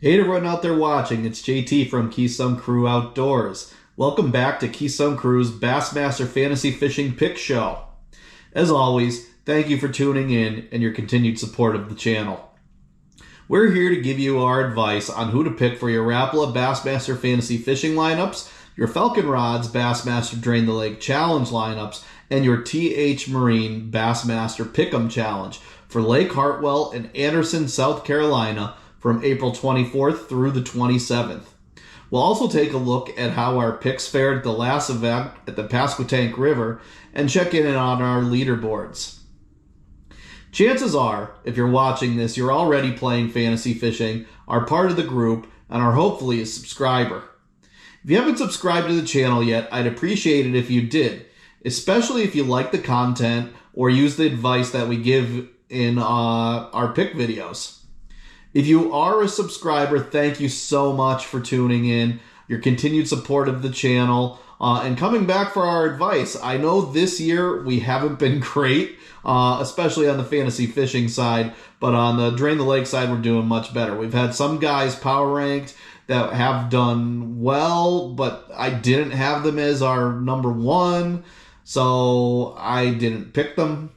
Hey to everyone out there watching, it's JT from Keystone Crew Outdoors. Welcome back to Keystone Crew's Bassmaster Fantasy Fishing Pick Show. As always, thank you for tuning in and your continued support of the channel. We're here to give you our advice on who to pick for your Rapala Bassmaster Fantasy Fishing lineups, your Falcon Rods Bassmaster Drain the Lake Challenge lineups, and your TH Marine Bassmaster Pick'em Challenge for Lake Hartwell and Anderson, South Carolina, from April 24th through the 27th. We'll also take a look at how our picks fared at the last event at the Przekurat River and check in on our leaderboards. Chances are, if you're watching this, you're already playing fantasy fishing, are part of the group, and are hopefully a subscriber. If you haven't subscribed to the channel yet, I'd appreciate it if you did, especially if you like the content or use the advice that we give in our pick videos. If you are a subscriber, thank you so much for tuning in, your continued support of the channel, and coming back for our advice. I know this year we haven't been great, especially on the fantasy fishing side, but on the Drain the Lake side, we're doing much better. We've had some guys power ranked that have done well, but I didn't have them as our number one, so I didn't pick them.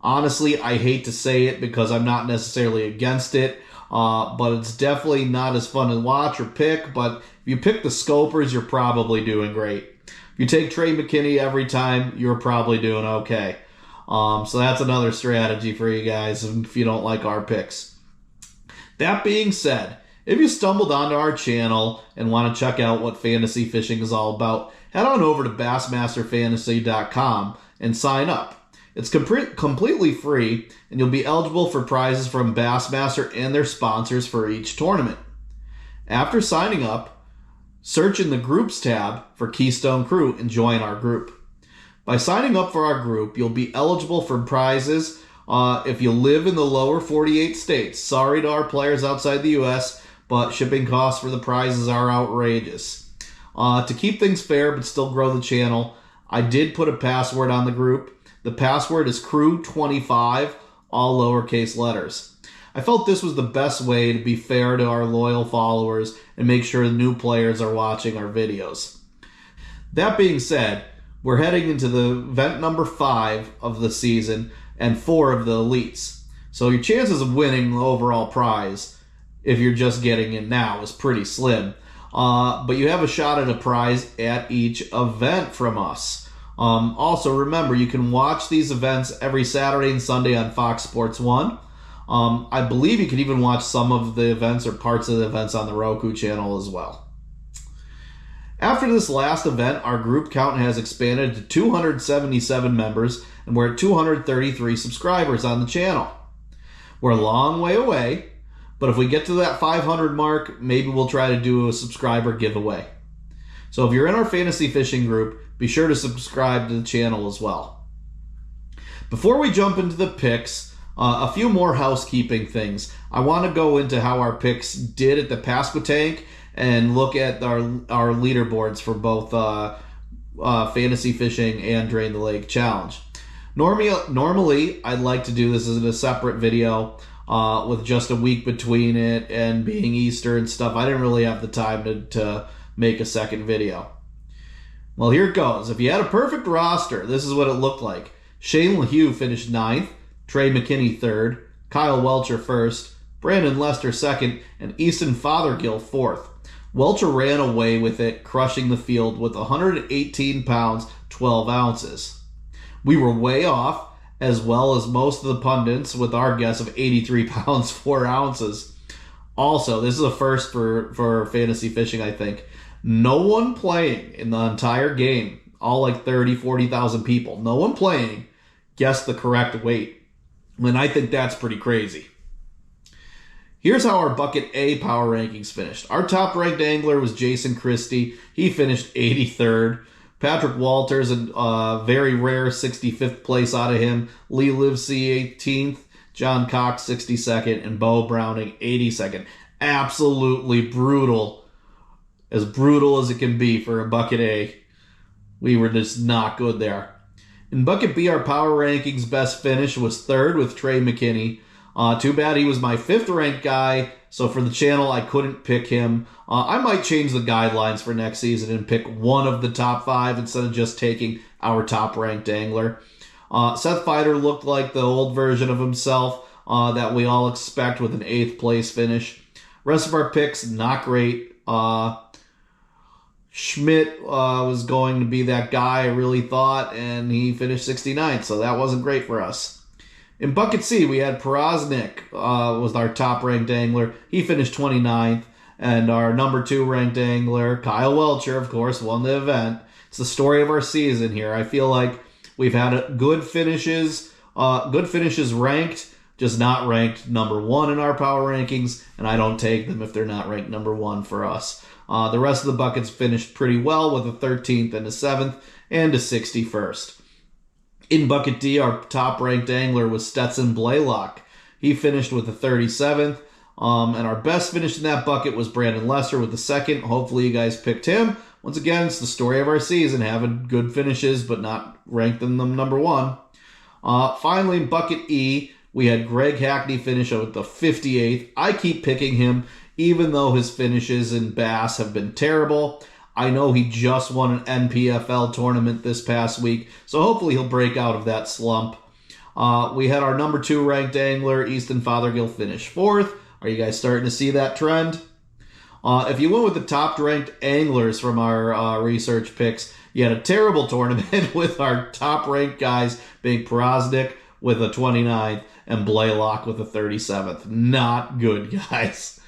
Honestly, I hate to say it because I'm not necessarily against it, but it's definitely not as fun to watch or pick. But if you pick the scopers, you're probably doing great. If you take Trey McKinney every time, you're probably doing okay. So that's another strategy for you guys if you don't like our picks. That being said, if you stumbled onto our channel and want to check out what fantasy fishing is all about, head on over to bassmasterfantasy.com and sign up. It's completely free, and you'll be eligible for prizes from Bassmaster and their sponsors for each tournament. After signing up, search in the Groups tab for Keystone Crew and join our group. By signing up for our group, you'll be eligible for prizes if you live in the lower 48 states. Sorry to our players outside the U.S., but shipping costs for the prizes are outrageous. To keep things fair but still grow the channel, I did put a password on the group. The password is crew25, all lowercase letters. I felt this was the best way to be fair to our loyal followers and make sure the new players are watching our videos. That being said, we're heading into the event number 5 of the season and 4 of the elites. So your chances of winning the overall prize, if you're just getting in now, is pretty slim. But you have a shot at a prize at each event from us. Also, remember, you can watch these events every Saturday and Sunday on Fox Sports 1. I believe you can even watch some of the events or parts of the events on the Roku channel as well. After this last event, our group count has expanded to 277 members, and we're at 233 subscribers on the channel. We're a long way away, but if we get to that 500 mark, maybe we'll try to do a subscriber giveaway. So if you're in our fantasy fishing group, be sure to subscribe to the channel as well. Before we jump into the picks, a few more housekeeping things. I want to go into how our picks did at the Przekurat and look at our leaderboards for both fantasy fishing and Drain the Lake Challenge. Normally, I'd like to do this as a separate video with just a week between it and being Easter and stuff. I didn't really have the time to make a second video. Well, here it goes. If you had a perfect roster, this is what it looked like. LeHew finished 9th, Trey McKinney 3rd, Kyle Welcher 1st, Brandon Lester 2nd, and Easton Fothergill 4th. Welcher ran away with it, crushing the field with 118 pounds, 12 ounces. We were way off, as well as most of the pundits, with our guess of 83 pounds, 4 ounces. Also, this is a first for fantasy fishing, I think. No one playing in the entire game, all like 30, 40,000 people, no one playing guessed the correct weight. And I think that's pretty crazy. Here's how our Bucket A power rankings finished. Our top-ranked angler was Jason Christie. He finished 83rd. Patrick Walters, a very rare 65th place out of him. Lee Livesey, 18th. John Cox, 62nd. And Bo Browning, 82nd. Absolutely brutal. As brutal as it can be for a Bucket A. We were just not good there. In Bucket B, our power rankings best finish was 3rd with Trey McKinney. Too bad he was my 5th ranked guy, so for the channel I couldn't pick him. I might change the guidelines for next season and pick one of the top 5 instead of just taking our top ranked angler. Seth Feider looked like the old version of himself that we all expect with an 8th place finish. Rest of our picks, not great. Schmidt was going to be that guy I really thought, and he finished 69th, so that wasn't great for us. In Bucket C, we had Peroznik was our top-ranked angler. He finished 29th, and our number 2 ranked angler, Kyle Welcher, of course, won the event. It's the story of our season here. I feel like we've had good finishes ranked, just not ranked number 1 in our power rankings, and I don't take them if they're not ranked number 1 for us. The rest of the buckets finished pretty well with a 13th and a 7th and a 61st. In Bucket D, our top-ranked angler was Stetson Blaylock. He finished with a 37th, and our best finish in that bucket was Brandon Lesser with the 2nd. Hopefully you guys picked him. Once again, it's the story of our season, having good finishes but not ranked in them number 1. Finally, in Bucket E, we had Greg Hackney finish with the 58th. I keep picking him even though his finishes in Bass have been terrible. I know he just won an NPFL tournament this past week, so hopefully he'll break out of that slump. We had our number 2 ranked angler, Easton Fothergill, finish 4th. Are you guys starting to see that trend? If you went with the top-ranked anglers from our research picks, you had a terrible tournament with our top-ranked guys being Peroznik with a 29th and Blaylock with a 37th. Not good, guys.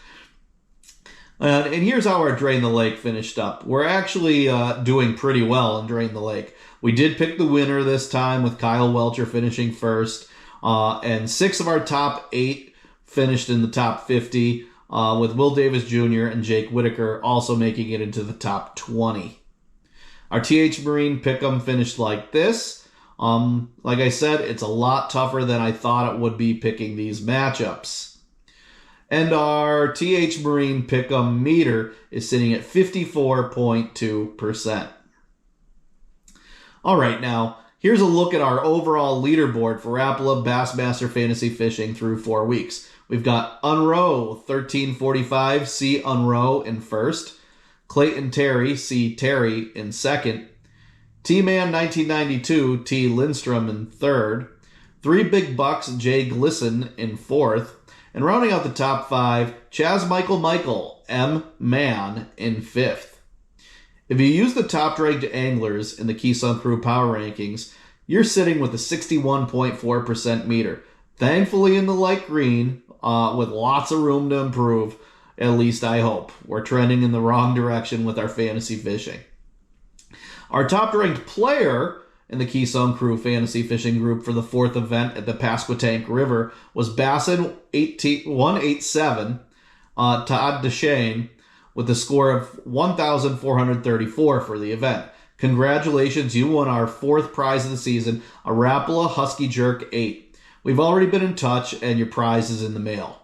And here's how our Drain the Lake finished up. We're actually doing pretty well in Drain the Lake. We did pick the winner this time with Kyle Welcher finishing 1st. And 6 of our top 8 finished in the top 50, with Will Davis Jr. and Jake Whitaker also making it into the top 20. Our TH Marine Pick'em finished like this. Like I said, it's a lot tougher than I thought it would be picking these matchups. And our TH Marine Pick'em meter is sitting at 54.2%. All right, now, here's a look at our overall leaderboard for Rapala Bassmaster Fantasy Fishing through 4 weeks. We've got Unrow 1345, C. Unrow in 1st. Clayton Terry, C. Terry in 2nd. T-Man 1992, T. Lindstrom in 3rd. 3 Big Bucks, J. Glisson in 4th. And rounding out the top 5, Chaz Michael, M. Mann in 5th. If you use the top-ranked anglers in the Keystone Crew Power Rankings, you're sitting with a 61.4% meter. Thankfully in the light green, with lots of room to improve, at least I hope. We're trending in the wrong direction with our fantasy fishing. Our top-ranked player in the Keystone Crew Fantasy Fishing Group for the 4th event at the Pasquotank River was Bassin 187, Todd Deshane, with a score of 1,434 for the event. Congratulations, you won our 4th prize of the season, a Rapala Husky Jerk 8. We've already been in touch, and your prize is in the mail.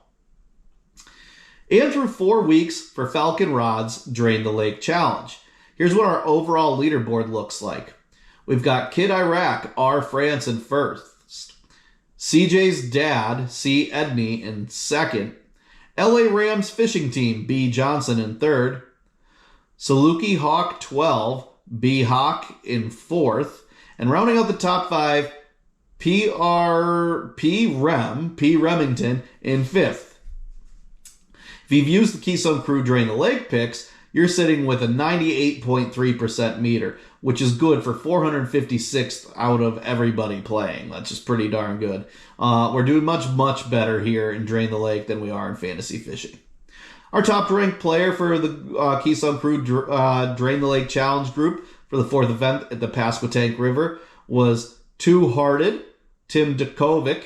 And through 4 weeks for Falcon Rods Drain the Lake Challenge. Here's what our overall leaderboard looks like. We've got Kid Iraq, R. France in 1st. CJ's dad, C. Edney in 2nd. LA Rams Fishing Team, B. Johnson in 3rd. Saluki Hawk 12, B. Hawk in 4th. And rounding out the top 5, P. Remington in 5th. If you've used the Keystone Crew Drain the Lake picks, you're sitting with a 98.3% meter, which is good for 456th out of everybody playing. That's just pretty darn good. We're doing much better here in Drain the Lake than we are in fantasy fishing. Our top-ranked player for the Keystone Crew Drain the Lake Challenge group for the 4th event at the Pasquotank River was Two-Hearted Tim Dukovic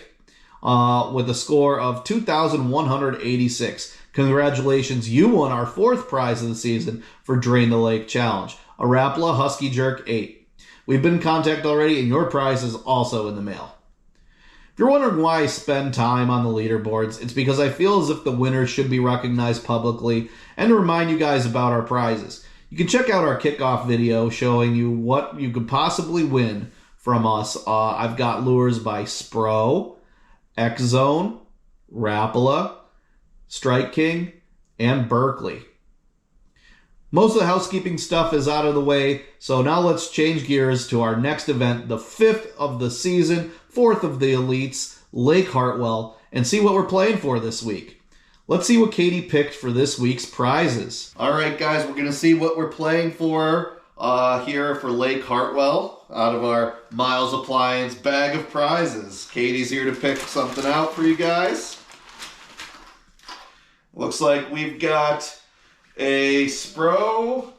with a score of 2,186. Congratulations, you won our 4th prize of the season for Drain the Lake Challenge, a Rapala Husky Jerk 8. We've been in contact already, and your prize is also in the mail. If you're wondering why I spend time on the leaderboards, it's because I feel as if the winners should be recognized publicly and to remind you guys about our prizes. You can check out our kickoff video showing you what you could possibly win from us. I've got lures by Spro, X-Zone, Rapala, Strike King, and Berkeley. Most of the housekeeping stuff is out of the way, so now let's change gears to our next event, the 5th of the season, 4th of the elites, Lake Hartwell, and see what we're playing for this week. Let's see what Katie picked for this week's prizes. All right, guys, we're going to see what we're playing for here for Lake Hartwell out of our Miles Appliance bag of prizes. Katie's here to pick something out for you guys. Looks like we've got a Spro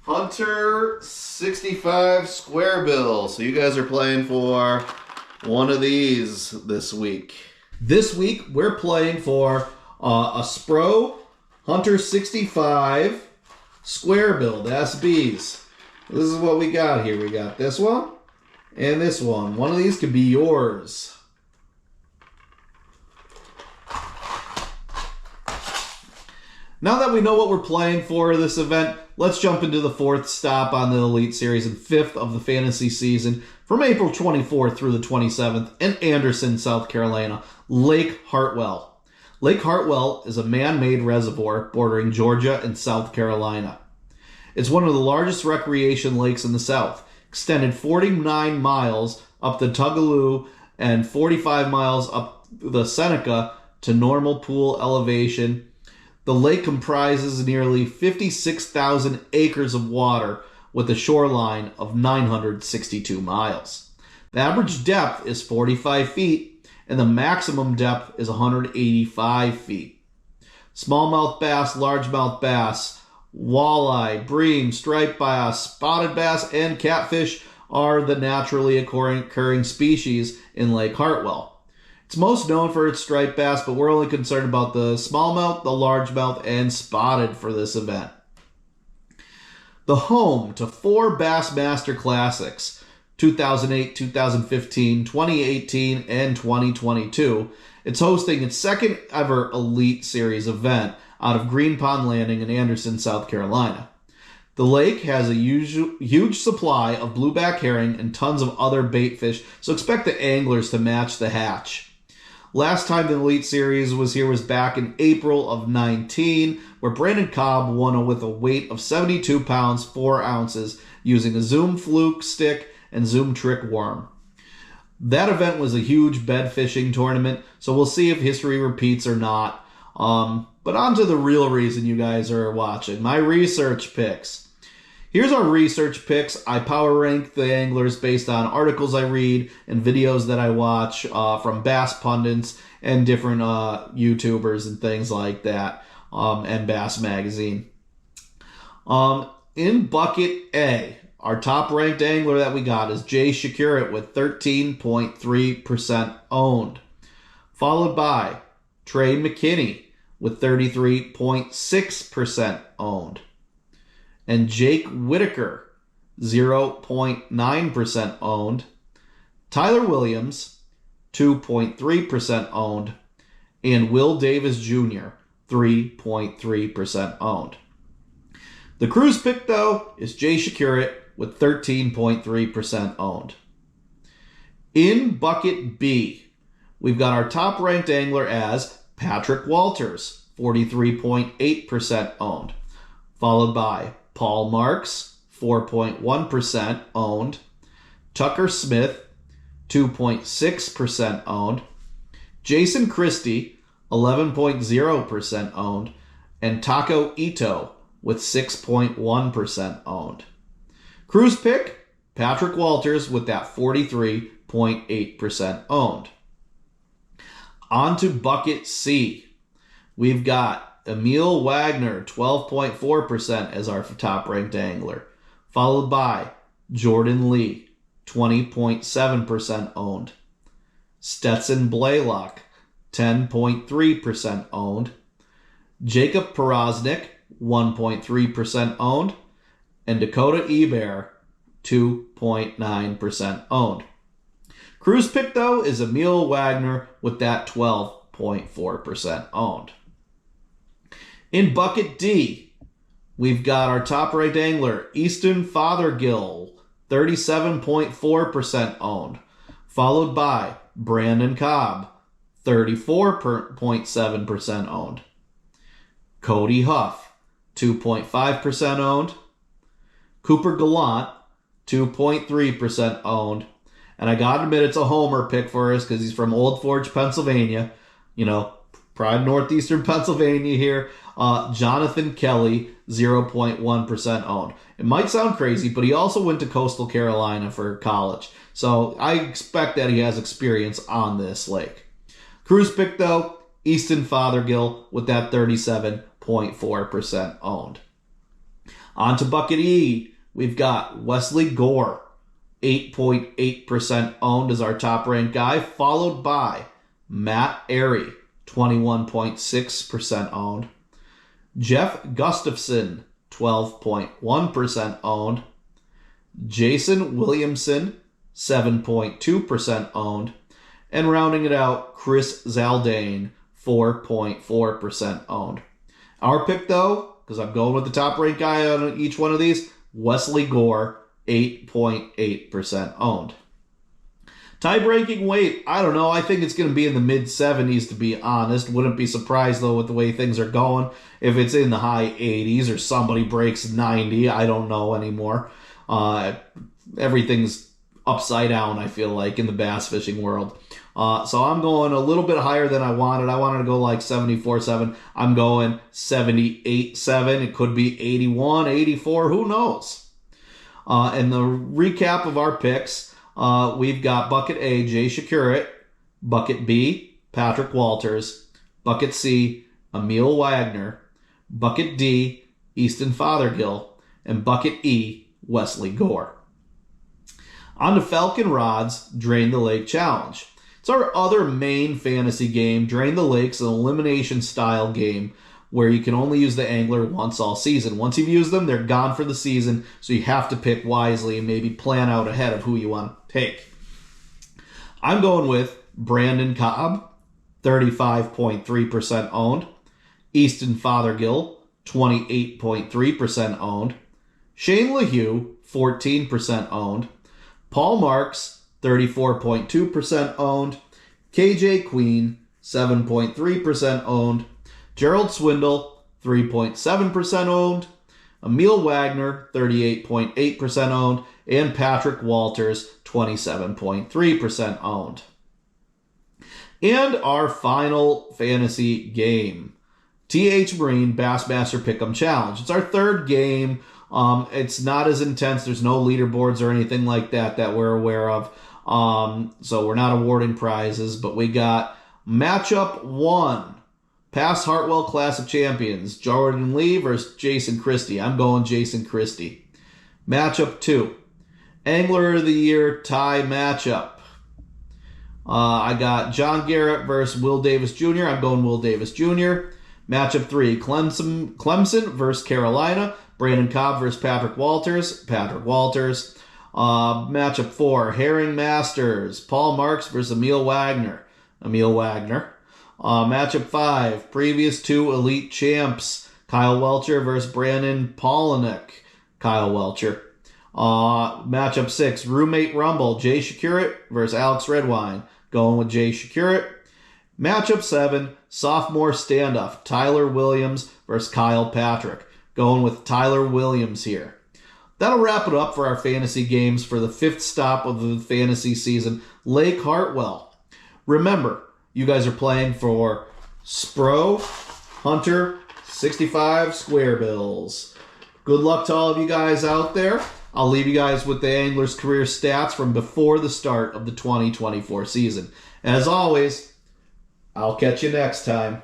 Hunter 65 square bill. So you guys are playing for one of these this week. This week we're playing for a Spro Hunter 65 square bill, the SBs. This is what we got here. We got this one and this one. One of these could be yours. Now that we know what we're playing for this event, let's jump into the 4th stop on the Elite Series and 5th of the fantasy season from April 24th through the 27th in Anderson, South Carolina, Lake Hartwell. Lake Hartwell is a man-made reservoir bordering Georgia and South Carolina. It's one of the largest recreation lakes in the South, extended 49 miles up the Tougaloo and 45 miles up the Seneca to normal pool elevation. The lake comprises nearly 56,000 acres of water with a shoreline of 962 miles. The average depth is 45 feet and the maximum depth is 185 feet. Smallmouth bass, largemouth bass, walleye, bream, striped bass, spotted bass, and catfish are the naturally occurring species in Lake Hartwell. It's most known for its striped bass, but we're only concerned about the smallmouth, the largemouth, and spotted for this event. The home to 4 Bassmaster Classics, 2008, 2015, 2018, and 2022. It's hosting its 2nd ever Elite Series event out of Green Pond Landing in Anderson, South Carolina. The lake has a huge supply of blueback herring and tons of other bait fish, so expect the anglers to match the hatch. Last time the Elite Series was here was back in April of 19, where Brandon Cobb won with a weight of 72 pounds, 4 ounces, using a Zoom fluke stick and Zoom trick worm. That event was a huge bed fishing tournament, so we'll see if history repeats or not. But on to the real reason you guys are watching, my research picks. Here's our research picks. I power rank the anglers based on articles I read and videos that I watch from bass pundits and different YouTubers and things like that, and Bass Magazine. In bucket A, our top ranked angler that we got is Jay Przekurat with 13.3% owned, followed by Trey McKinney with 33.6% owned. And Jake Whitaker, 0.9% owned. Tyler Williams, 2.3% owned. And Will Davis Jr., 3.3% owned. The cruise pick, though, is Jay Przekurat with 13.3% owned. In bucket B, we've got our top-ranked angler as Patrick Walters, 43.8% owned, followed by Paul Marks, 4.1% owned. Tucker Smith, 2.6% owned. Jason Christie, 11.0% owned. And Taco Ito with 6.1% owned. Cruise pick, Patrick Walters with that 43.8% owned. On to bucket C. We've got Emil Wagner, 12.4% as our top-ranked angler, followed by Jordan Lee, 20.7% owned. Stetson Blaylock, 10.3% owned. Jacob Porosnik, 1.3% owned. And Dakota Eber, 2.9% owned. Cruise pick, though, is Emil Wagner with that 12.4% owned. In bucket D, we've got our top-ranked angler, Easton Fothergill, 37.4% owned, followed by Brandon Cobb, 34.7% owned. Cody Huff, 2.5% owned. Cooper Gallant, 2.3% owned. And I gotta admit, it's a homer pick for us because he's from Old Forge, Pennsylvania. You know, pride northeastern Pennsylvania here. Jonathan Kelly, 0.1% owned. It might sound crazy, but he also went to Coastal Carolina for college. So I expect that he has experience on this lake. Cruise pick, though, Easton Fothergill with that 37.4% owned. On to Bucket E, we've got Wesley Gore, 8.8% owned as our top-ranked guy, followed by Matt Airy, 21.6% owned. Jeff Gustafson, 12.1% owned. Jason Williamson, 7.2% owned. And rounding it out, Chris Zaldane, 4.4% owned. Our pick, though, because I'm going with the top-ranked guy on each one of these, Wesley Gore, 8.8% owned. Tie-breaking weight, I don't know. I think it's going to be in the mid-70s, to be honest. Wouldn't be surprised, though, with the way things are going. If it's in the high 80s or somebody breaks 90, I don't know anymore. Everything's upside down, I feel like, in the bass fishing world. So I'm going a little bit higher than I wanted. I wanted to go like 74.7. I'm going 78.7. It could be 81, 84. Who knows? And the recap of our picks, we've got Bucket A, Jay Przekurat. Bucket B, Patrick Walters. Bucket C, Emil Wagner. Bucket D, Easton Fothergill. And Bucket E, Wesley Gore. On to Falcon Rods, Drain the Lake Challenge. It's our other main fantasy game. Drain the Lake's an elimination style game where you can only use the angler once all season. Once you've used them, they're gone for the season, so you have to pick wisely and maybe plan out ahead of who you want to take. I'm going with Brandon Cobb, 35.3% owned. Easton Fothergill, 28.3% owned. Shane LeHew, 14% owned. Paul Marks, 34.2% owned. KJ Queen, 7.3% owned. Gerald Swindle, 3.7% owned. Emil Wagner, 38.8% owned. And Patrick Walters, 27.3% owned. And our final fantasy game, TH Marine Bassmaster Pick'em Challenge. It's our third game. It's not as intense. There's no leaderboards or anything like that we're aware of. So we're not awarding prizes, but we got matchup 1. Past Hartwell Classic Champions, Jordan Lee versus Jason Christie. I'm going Jason Christie. Matchup 2. Angler of the Year tie matchup. I got John Garrett versus Will Davis Jr. I'm going Will Davis Jr. Matchup 3. Clemson versus Carolina. Brandon Cobb versus Patrick Walters. Patrick Walters. Matchup 4. Herring Masters. Paul Marks versus Emil Wagner. Emil Wagner. Matchup 5. Previous 2 Elite Champs. Kyle Welcher versus Brandon Polinick. Kyle Welcher. Matchup 6. Roommate Rumble. Jay Przekurat versus Alex Redwine. Going with Jay Przekurat. Matchup 7. Sophomore Standoff. Tyler Williams versus Kyle Patrick. Going with Tyler Williams here. That'll wrap it up for our fantasy games for the 5th stop of the fantasy season, Lake Hartwell. Remember, you guys are playing for Spro Hunter 65 Square Bills. Good luck to all of you guys out there. I'll leave you guys with the Angler's career stats from before the start of the 2024 season. As always, I'll catch you next time.